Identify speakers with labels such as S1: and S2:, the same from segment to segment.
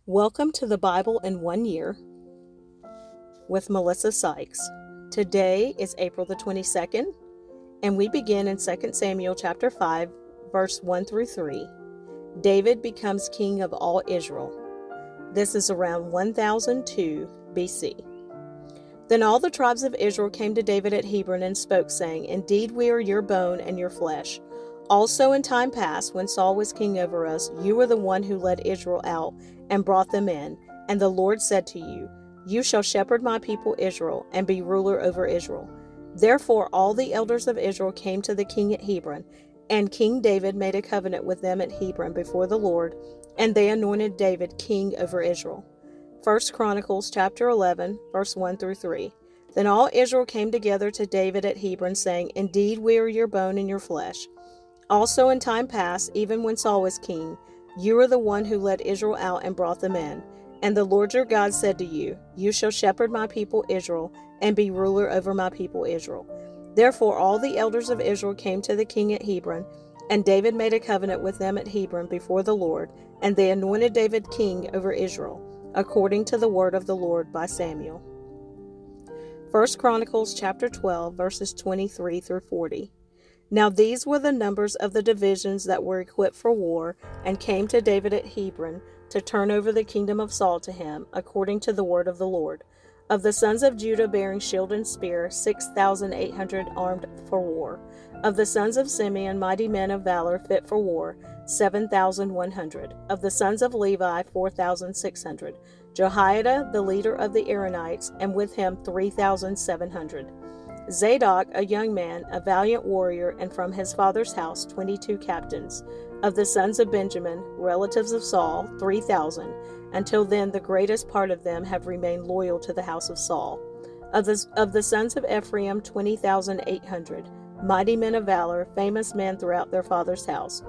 S1: Welcome to the Bible in 1 year with Melissa Sykes. Today is April the 22nd, and we begin in 2 Samuel chapter 5, verse 1 through 3. David becomes king of all Israel. This is around 1002 BC. Then all the tribes of Israel came to David at Hebron and spoke, saying, Indeed, we are your bone and your flesh. Also in time past, when Saul was king over us, you were the one who led Israel out and brought them in. And the Lord said to you, You shall shepherd my people Israel, and be ruler over Israel. Therefore all the elders of Israel came to the king at Hebron, and King David made a covenant with them at Hebron before the Lord, and they anointed David king over Israel. 1 Chronicles chapter 11, verse 1 through 3. Then all Israel came together to David at Hebron, saying, Indeed, we are your bone and your flesh. Also in time past, even when Saul was king, you were the one who led Israel out and brought them in. And the Lord your God said to you, You shall shepherd my people Israel, and be ruler over my people Israel. Therefore all the elders of Israel came to the king at Hebron, and David made a covenant with them at Hebron before the Lord, and they anointed David king over Israel, according to the word of the Lord by Samuel. 1 Chronicles chapter 12, verses 23 through 40. Now these were the numbers of the divisions that were equipped for war, and came to David at Hebron, to turn over the kingdom of Saul to him, according to the word of the Lord. Of the sons of Judah bearing shield and spear, 6,800 armed for war. Of the sons of Simeon, mighty men of valor fit for war, 7,100. Of the sons of Levi, 4,600. Jehoiada, the leader of the Aaronites, and with him 3,700. Zadok, a young man, a valiant warrior, and from his father's house 22 captains. Of the sons of Benjamin, relatives of Saul, 3,000. Until then the greatest part of them have remained loyal to the house of Saul. Of the sons of Ephraim, 20,800. Mighty men of valor, famous men throughout their father's house.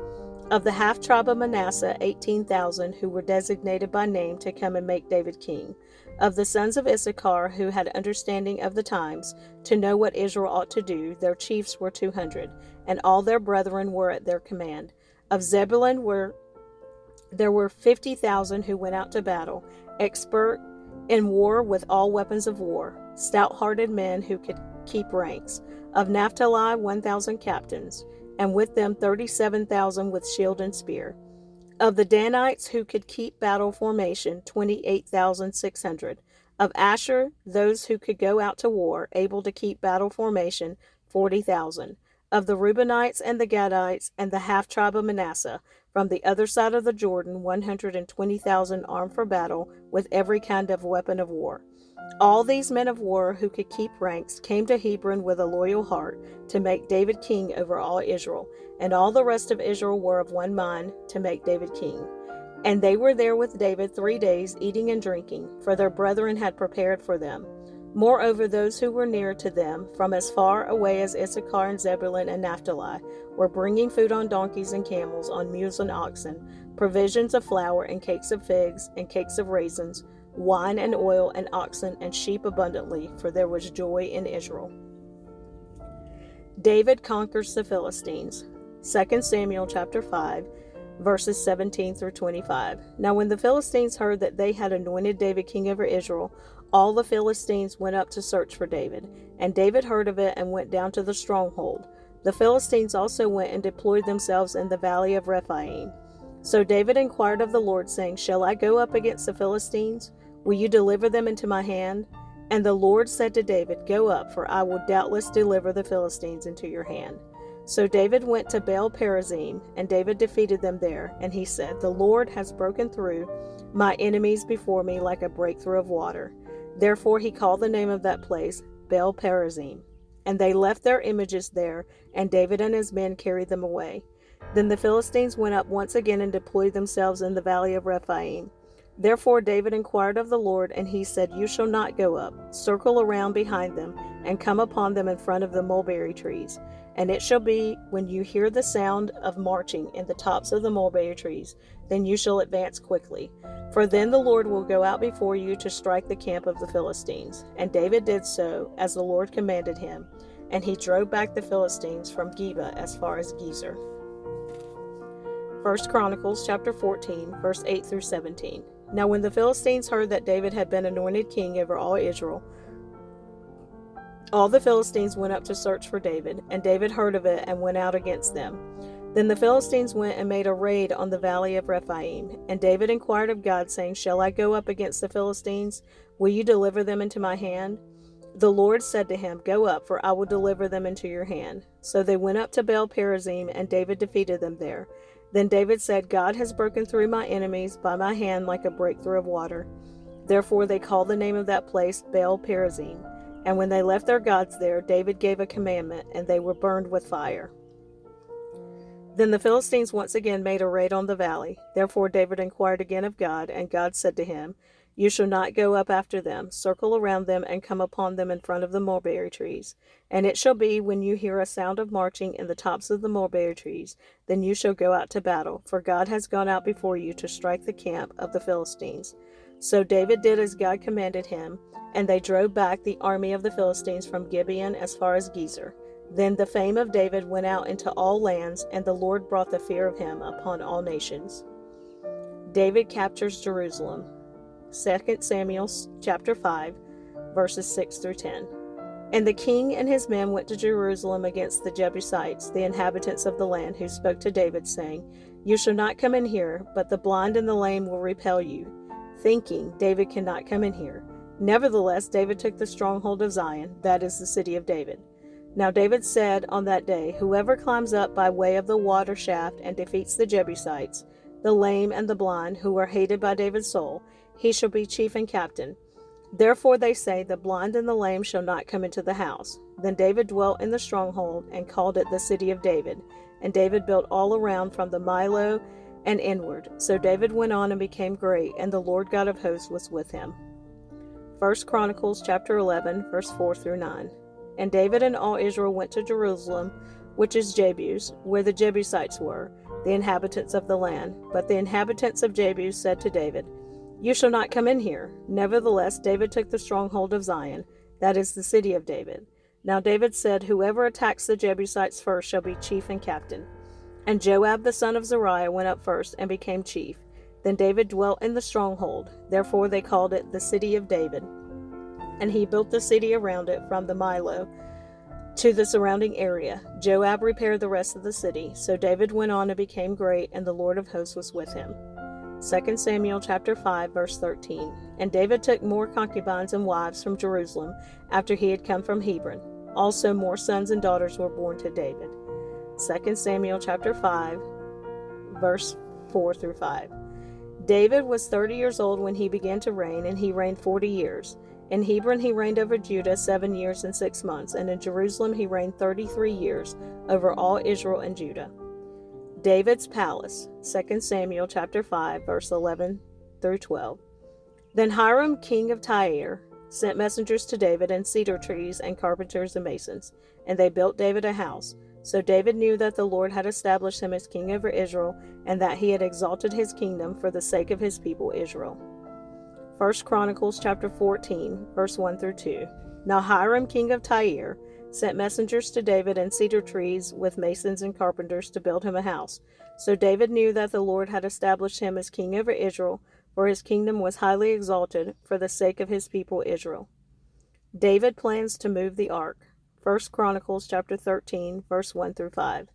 S1: Of the half-tribe of Manasseh, 18,000, who were designated by name to come and make David king. Of the sons of Issachar, who had understanding of the times, to know what Israel ought to do, their chiefs were 200, and all their brethren were at their command. Of Zebulun there were 50,000 who went out to battle, expert in war with all weapons of war, stout-hearted men who could keep ranks. Of Naphtali 1,000 captains, and with them 37,000 with shield and spear. Of the Danites who could keep battle formation, 28,600. Of Asher, those who could go out to war, able to keep battle formation, 40,000. Of the Reubenites and the Gadites and the half-tribe of Manasseh, from the other side of the Jordan, 120,000 armed for battle with every kind of weapon of war. All these men of war who could keep ranks came to Hebron with a loyal heart to make David king over all Israel, and all the rest of Israel were of one mind to make David king. And they were there with David 3 days, eating and drinking, for their brethren had prepared for them. Moreover, those who were near to them, from as far away as Issachar and Zebulun and Naphtali, were bringing food on donkeys and camels, on mules and oxen, provisions of flour and cakes of figs and cakes of raisins, wine and oil and oxen and sheep abundantly, for there was joy in Israel. David conquers the Philistines. 2 Samuel chapter 5, verses 17 through 25. Now when the Philistines heard that they had anointed David king over Israel, all the Philistines went up to search for David. And David heard of it and went down to the stronghold. The Philistines also went and deployed themselves in the valley of Rephaim. So David inquired of the Lord, saying, Shall I go up against the Philistines? Will you deliver them into my hand? And the Lord said to David, Go up, for I will doubtless deliver the Philistines into your hand. So David went to Baal Perazim, and David defeated them there. And he said, The Lord has broken through my enemies before me like a breakthrough of water. Therefore he called the name of that place Baal Perazim. And they left their images there, and David and his men carried them away. Then the Philistines went up once again and deployed themselves in the valley of Rephaim. Therefore David inquired of the Lord, and he said, You shall not go up. Circle around behind them, and come upon them in front of the mulberry trees. And it shall be, when you hear the sound of marching in the tops of the mulberry trees, then you shall advance quickly. For then the Lord will go out before you to strike the camp of the Philistines. And David did so, as the Lord commanded him. And he drove back the Philistines from Geba as far as Gezer. 1 Chronicles chapter 14, verse 8 through 17. Now when the Philistines heard that David had been anointed king over all Israel, all the Philistines went up to search for David, and David heard of it and went out against them. Then the Philistines went and made a raid on the valley of Rephaim. And David inquired of God, saying, Shall I go up against the Philistines? Will you deliver them into my hand? The Lord said to him, Go up, for I will deliver them into your hand. So they went up to Baal Perazim, and David defeated them there. Then David said, God has broken through my enemies by my hand like a breakthrough of water. Therefore they called the name of that place Baal Perazim. And when they left their gods there, David gave a commandment, and they were burned with fire. Then the Philistines once again made a raid on the valley. Therefore David inquired again of God, and God said to him, You shall not go up after them. Circle around them and come upon them in front of the mulberry trees. And it shall be, when you hear a sound of marching in the tops of the mulberry trees, then you shall go out to battle, for God has gone out before you to strike the camp of the Philistines. So David did as God commanded him, and they drove back the army of the Philistines from Gibeon as far as Gezer. Then the fame of David went out into all lands, and the Lord brought the fear of him upon all nations. David captures Jerusalem. 2 Samuel chapter 5, verses 6 through 10. And the king and his men went to Jerusalem against the Jebusites, the inhabitants of the land, who spoke to David, saying, You shall not come in here, but the blind and the lame will repel you, thinking, David cannot come in here. Nevertheless, David took the stronghold of Zion, that is the city of David. Now David said on that day, Whoever climbs up by way of the water shaft and defeats the Jebusites, the lame and the blind, who are hated by David's soul, he shall be chief and captain. Therefore they say, The blind and the lame shall not come into the house. Then David dwelt in the stronghold, and called it the city of David. And David built all around from the Milo and inward. So David went on and became great, and the Lord God of hosts was with him. 1 Chronicles chapter 11, verse 4 through 9. And David and all Israel went to Jerusalem, which is Jebus, where the Jebusites were, the inhabitants of the land. But the inhabitants of Jebus said to David, You shall not come in here. Nevertheless, David took the stronghold of Zion, that is the city of David. Now David said, Whoever attacks the Jebusites first shall be chief and captain. And Joab the son of Zeruiah went up first and became chief. Then David dwelt in the stronghold. Therefore they called it the city of David. And he built the city around it from the Milo to the surrounding area. Joab repaired the rest of the city. So David went on and became great, and the Lord of hosts was with him. 2 Samuel chapter 5, verse 13. And David took more concubines and wives from Jerusalem after he had come from Hebron. Also more sons and daughters were born to David. 2 Samuel chapter 5, verse 4 through 5. David was 30 years old when he began to reign, and he reigned 40 years. In Hebron he reigned over Judah 7 years and 6 months, and in Jerusalem he reigned 33 years over all Israel and Judah. David's palace, 2 Samuel chapter 5, verse 11 through 12. Then Hiram, king of Tyre, sent messengers to David and cedar trees and carpenters and masons, and they built David a house. So David knew that the Lord had established him as king over Israel, and that he had exalted his kingdom for the sake of his people Israel. 1 Chronicles chapter 14, verse 1 through 2. Now Hiram, king of Tyre, sent messengers to David and cedar trees with masons and carpenters to build him a house. So David knew that the Lord had established him as king over Israel, for his kingdom was highly exalted for the sake of his people Israel. David plans to move the ark. 1 Chronicles chapter 13, verse 1 through 5.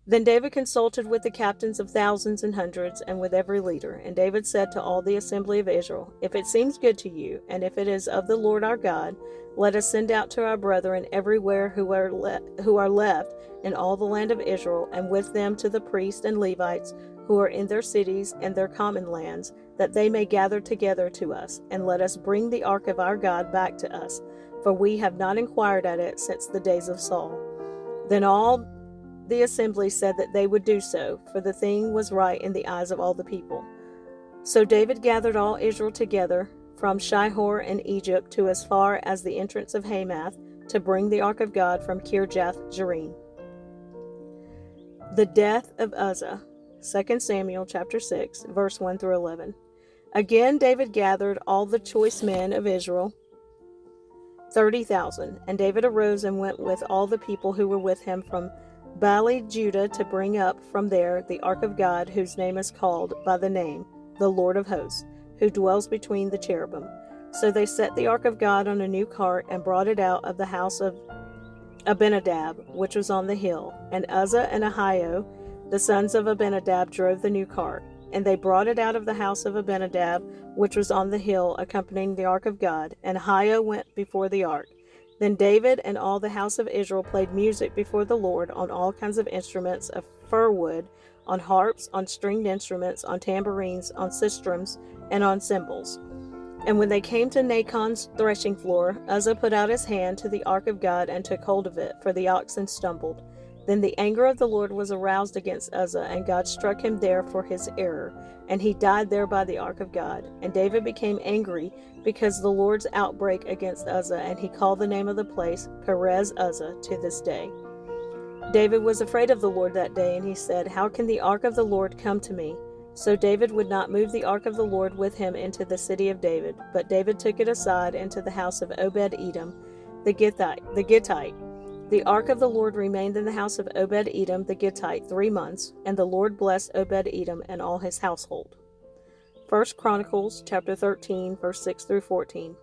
S1: Then David consulted with the captains of thousands and hundreds, and with every leader. And David said to all the assembly of Israel, If it seems good to you, and if it is of the Lord our God, let us send out to our brethren everywhere who are left in all the land of Israel, and with them to the priests and Levites who are in their cities and their common lands, that they may gather together to us, and let us bring the ark of our God back to us, for we have not inquired at it since the days of Saul. Then all the assembly said that they would do so, for the thing was right in the eyes of all the people. So David gathered all Israel together from Shihor in Egypt to as far as the entrance of Hamath, to bring the ark of God from Kirjath Jearim. The death of Uzzah. 2 Samuel chapter 6, verse 1 through 11. Again David gathered all the choice men of Israel, 30,000. And David arose and went with all the people who were with him from Baale Judah to bring up from there the ark of God, whose name is called by the name, the Lord of hosts, who dwells between the cherubim. So they set the ark of God on a new cart and brought it out of the house of Abinadab, which was on the hill. And Uzzah and Ahio, the sons of Abinadab, drove the new cart. And they brought it out of the house of Abinadab, which was on the hill, accompanying the ark of God. And Ahio went before the ark. Then David and all the house of Israel played music before the Lord on all kinds of instruments of fir wood, on harps, on stringed instruments, on tambourines, on sistrums, and on cymbals. And when they came to Nachon's threshing floor, Uzzah put out his hand to the ark of God and took hold of it, for the oxen stumbled. Then the anger of the Lord was aroused against Uzzah, and God struck him there for his error, and he died there by the ark of God. And David became angry because of the Lord's outbreak against Uzzah, and he called the name of the place Perez Uzzah to this day. David was afraid of the Lord that day, and he said, "How can the ark of the Lord come to me?" So David would not move the ark of the Lord with him into the city of David, but David took it aside into the house of Obed-Edom the Gittite. The ark of the Lord remained in the house of Obed-Edom the Gittite 3 months, and the Lord blessed Obed-Edom and all his household. 1 Chronicles chapter 13, verse 6 through 14.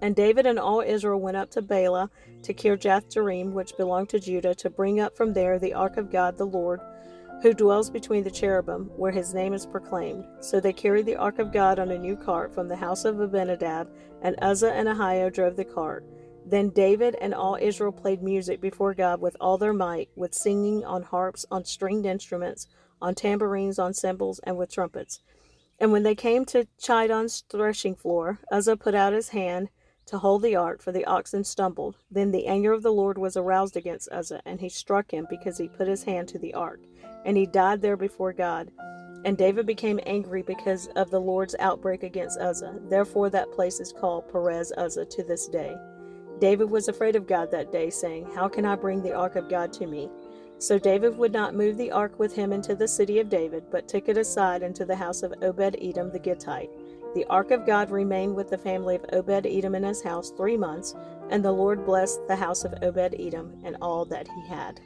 S1: And David and all Israel went up to Baalah, to Kirjath-jearim, which belonged to Judah, to bring up from there the ark of God the Lord, who dwells between the cherubim, where his name is proclaimed. So they carried the ark of God on a new cart from the house of Abinadab, and Uzzah and Ahio drove the cart. Then David and all Israel played music before God with all their might, with singing on harps, on stringed instruments, on tambourines, on cymbals, and with trumpets. And when they came to Chidon's threshing floor, Uzzah put out his hand to hold the ark, for the oxen stumbled. Then the anger of the Lord was aroused against Uzzah, and he struck him because he put his hand to the ark, and he died there before God. And David became angry because of the Lord's outbreak against Uzzah. Therefore that place is called Perez Uzzah to this day. David was afraid of God that day, saying, "How can I bring the ark of God to me?" So David would not move the ark with him into the city of David, but took it aside into the house of Obed-Edom the Gittite. The ark of God remained with the family of Obed-Edom in his house 3 months, and the Lord blessed the house of Obed-Edom and all that he had.